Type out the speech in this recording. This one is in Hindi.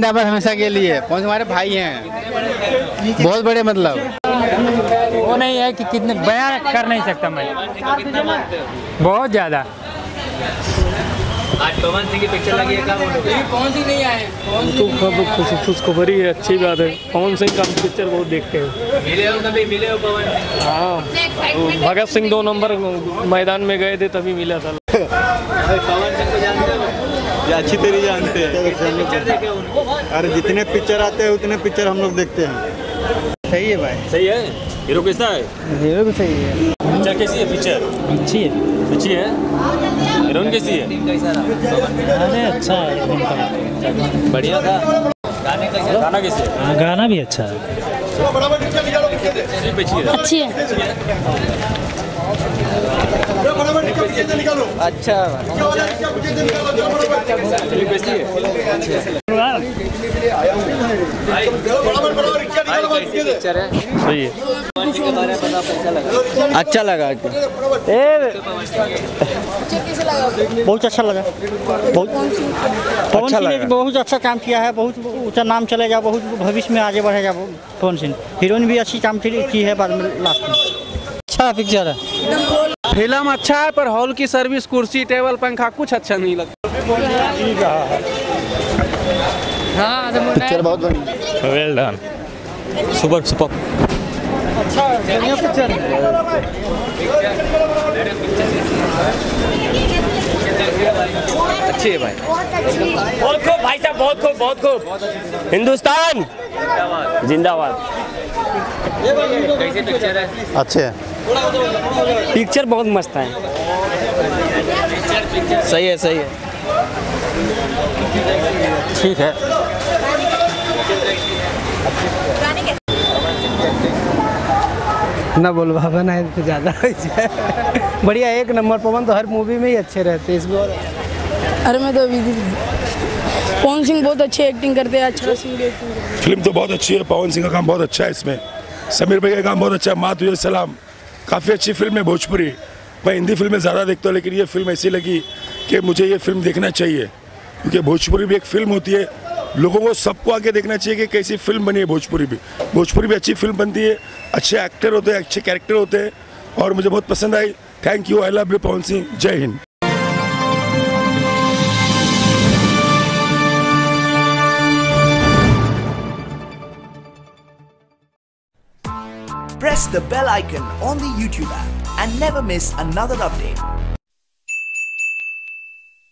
जिंदाबाद हमेशा के लिए। पवन सिंह हमारे भाई हैं बहुत बड़े, मतलब वो नहीं है कि कितने बयान कर नहीं सकता मैं, बहुत ज़्यादा। आज पवन सिंह की पिक्चर लगी है, पवन सिंह नहीं आए तो खुशखबरी है, अच्छी बात है। पवन सिंह का पिक्चर बहुत देखते हैं। मिले हो पवन? हाँ, भगत सिंह 2 नंबर मैदान में गए थे तभी मिला था। पवन सिंह को जानते हो? ये अच्छी तरह जानते हैं। अरे जितने पिक्चर आते हैं उतने पिक्चर हम लोग देखते हैं। सही है भाई, सही है। हीरो कैसा है? हीरो भी सही है। पिक्चर कैसी है? पिक्चर अच्छी है, अच्छी है। हीरोइन कैसी है? अरे अच्छा है, बढ़िया था। गाना कैसे है? गाना भी अच्छा है। अच्छी है। अच्छा पिक्चर है, सही है। अच्छा लगा। बहुत अच्छा लगा, बहुत पवन सिंह ने बहुत अच्छा काम किया है, बहुत ऊंचा नाम चलेगा, बहुत भविष्य में आगे बढ़ेगा पवन सिंह। हीरोइन भी अच्छी काम की है बाद में लास्ट में। अच्छा पिक्चर है। फिल्म अच्छा है पर हॉल की सर्विस, कुर्सी, टेबल, पंखा कुछ अच्छा नहीं लगता। पिक्चर बहुत बढ़िया। Well done, super super. अच्छा बढ़िया पिक्चर है। अच्छी है भाई, बहुत खूब भाई साहब, बहुत खूब, बहुत खूब। हिंदुस्तान जिंदाबाद। कैसी पिक्चर है? अच्छे हैं। पिक्चर बहुत मस्त है। सही है, सही है, ठीक है। ना बोल बाबा ना तो ज़्यादा बढ़िया, एक नंबर। पवन तो हर मूवी में ही अच्छे रहते हैं, इसमें और अरे मैं तो अभी पवन सिंह बहुत अच्छी एक्टिंग करते हैं, अच्छा सिंह एक्टिंग करते हैं। फिल्म तो बहुत अच्छी है, पवन सिंह का काम बहुत अच्छा है इसमें, समीर भाई का काम बहुत अच्छा है। माँ तुझे सलाम काफ़ी अच्छी फिल्म है भोजपुरी। मैं हिंदी फिल्में ज़्यादा देखता हूँ लेकिन ये फिल्म ऐसी लगी कि मुझे ये फिल्म देखना चाहिए, क्योंकि भोजपुरी भी एक फिल्म होती है। लोगों को सबको आगे देखना चाहिए कि कैसी फिल्म बनी है भोजपुरी भी अच्छी फिल्म बनती है, अच्छे एक्टर होते हैं, अच्छे कैरेक्टर होते हैं और मुझे बहुत पसंद आई। Thank you, I love you Pawan Singh. जय Hind. Press the bell icon on the YouTube app and never miss another update.